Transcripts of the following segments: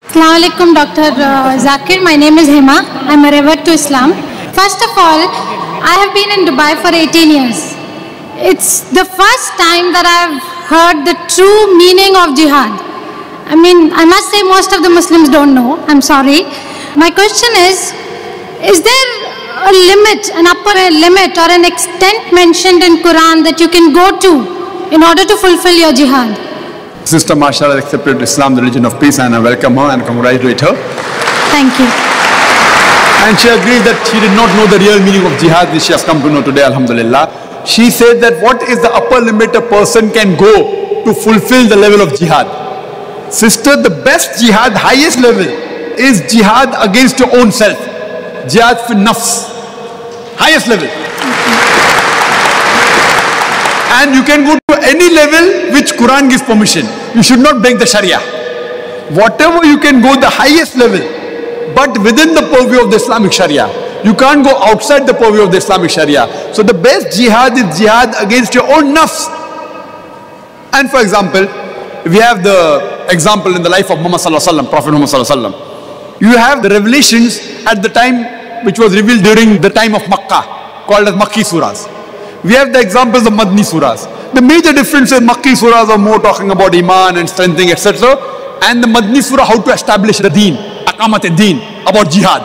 Assalamu alaikum, Dr. Zakir. My name is Hema. I'm a revert to Islam. First of all, I have been in Dubai for 18 years. It's the first time that I've heard the true meaning of jihad. I mean, I must say most of the Muslims don't know. I'm sorry. My question is there a limit, an upper limit or an extent mentioned in Quran that you can go to in order to fulfill your jihad? Sister mashallah accepted Islam, the religion of peace, and I welcome her and congratulate her. Thank you. And she agrees that she did not know the real meaning of jihad, which she has come to know today, alhamdulillah. She said that what is the upper limit a person can go to fulfill the level of jihad? Sister, the best jihad, highest level, is jihad against your own self. Jihad fi nafs. Highest level. And you can go to any level which Quran gives permission. You should not break the Sharia. Whatever you can go the highest level, but within the purview of the Islamic Sharia. You can't go outside the purview of the Islamic Sharia. So the best jihad is jihad against your own nafs. And for example, we have the example in the life of Muhammad sallallahu alaihi wasallam, Prophet Muhammad sallallahu alaihi wasallam. You have the revelations at the time which was revealed during the time of Makkah, called as Makki surahs. We have the examples of Madni surahs. The major difference is Makki surahs are more talking about Iman and strengthening, etc. And the Madni surah, how to establish the deen, Aqamat al-Deen, about jihad.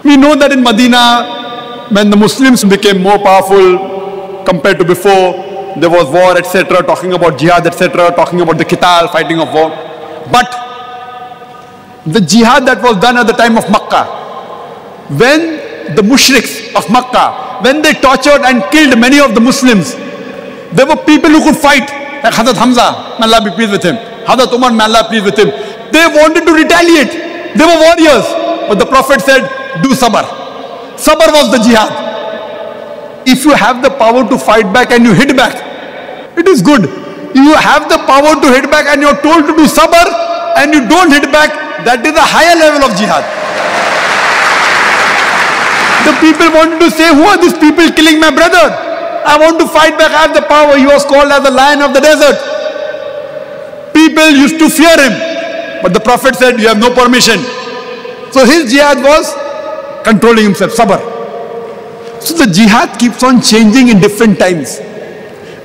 We know that in Medina, when the Muslims became more powerful compared to before, there was war, etc., talking about jihad, etc., talking about the qital, fighting of war. But the jihad that was done at the time of Makkah, when the mushriks of Makkah, when they tortured and killed many of the Muslims, there were people who could fight, like Hazrat Hamza, may Allah be pleased with him, Hazrat Umar, may Allah be pleased with him. They wanted to retaliate. They were warriors. But the Prophet said, do sabr. Sabr was the jihad. If you have the power to fight back and you hit back, it is good. If you have the power to hit back and you're told to do sabr and you don't hit back, that is a higher level of jihad. The people wanted to say, who are these people killing my brother? I want to fight back, I have the power. He was called as the lion of the desert. People used to fear him. But the Prophet said, you have no permission. So his jihad was controlling himself, sabr. So the jihad keeps on changing in different times.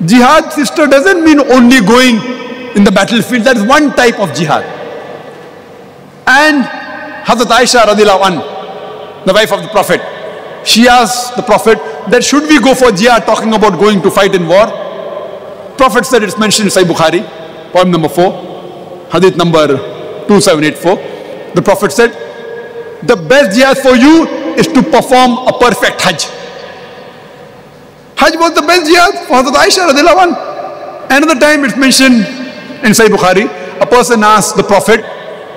Jihad, sister, doesn't mean only going in the battlefield. That is one type of jihad. And Hazrat Aisha radiallahu anha, the wife of the Prophet, she asked the Prophet that should we go for jihad, talking about going to fight in war. Prophet said, it's mentioned in Sahih Bukhari, point number 4, hadith number 2784. The Prophet said, the best jihad for you is to perform a perfect Hajj. Hajj was the best jihad for Hazrat Aisha radiallahu anha. Another time it's mentioned in Sahih Bukhari, a person asked the Prophet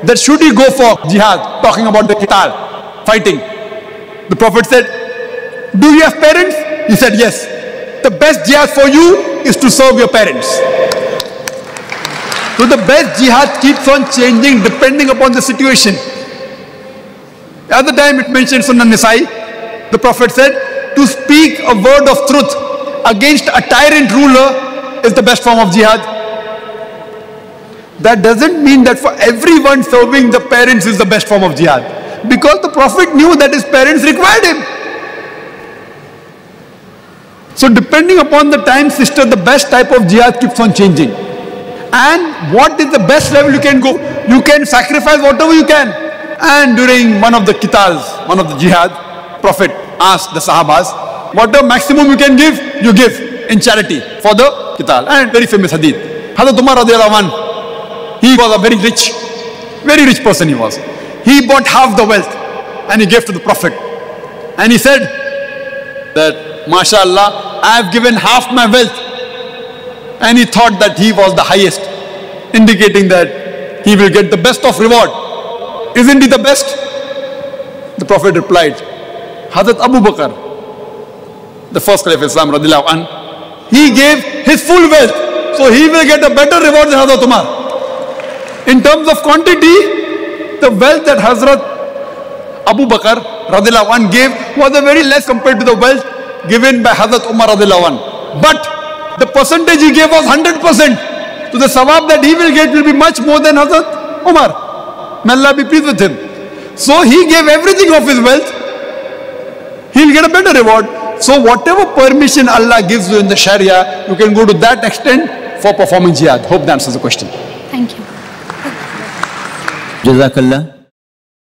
that should he go for jihad, talking about the qital, fighting. The Prophet said, do you have parents? He said, yes. The best jihad for you is to serve your parents. So the best jihad keeps on changing depending upon the situation. The other time it mentioned Sunan Nisai, the Prophet said, to speak a word of truth against a tyrant ruler is the best form of jihad. That doesn't mean that for everyone serving the parents is the best form of jihad. Because the Prophet knew that his parents required him. So depending upon the time, sister, the best type of jihad keeps on changing. And what is the best level you can go? You can sacrifice whatever you can. And during one of the qitals, one of the jihad, Prophet asked the Sahabas, whatever maximum you can give, you give in charity for the qital. And very famous hadith. Hazrat Umar radiallahu anhu, he was a very rich person he was. He bought half the wealth and he gave to the Prophet. And he said that, MashaAllah, I have given half my wealth. And he thought that he was the highest, indicating that he will get the best of reward. Isn't he the best? The Prophet replied, Hazrat Abu Bakr, the first Caliph of Islam, radiallahu anh, he gave his full wealth. So he will get a better reward than Hazrat Umar. In terms of quantity, the wealth that Hazrat Abu Bakr radiallahu anh gave was a very less compared to the wealth given by Hazrat Umar radiallahu anh. But the percentage he gave was 100%. So the sawab that he will get will be much more than Hazrat Umar. May Allah be pleased with him. So he gave everything of his wealth. He'll get a better reward. So whatever permission Allah gives you in the Sharia, you can go to that extent for performing jihad. Hope that answers the question. Thank you. Jazakallah.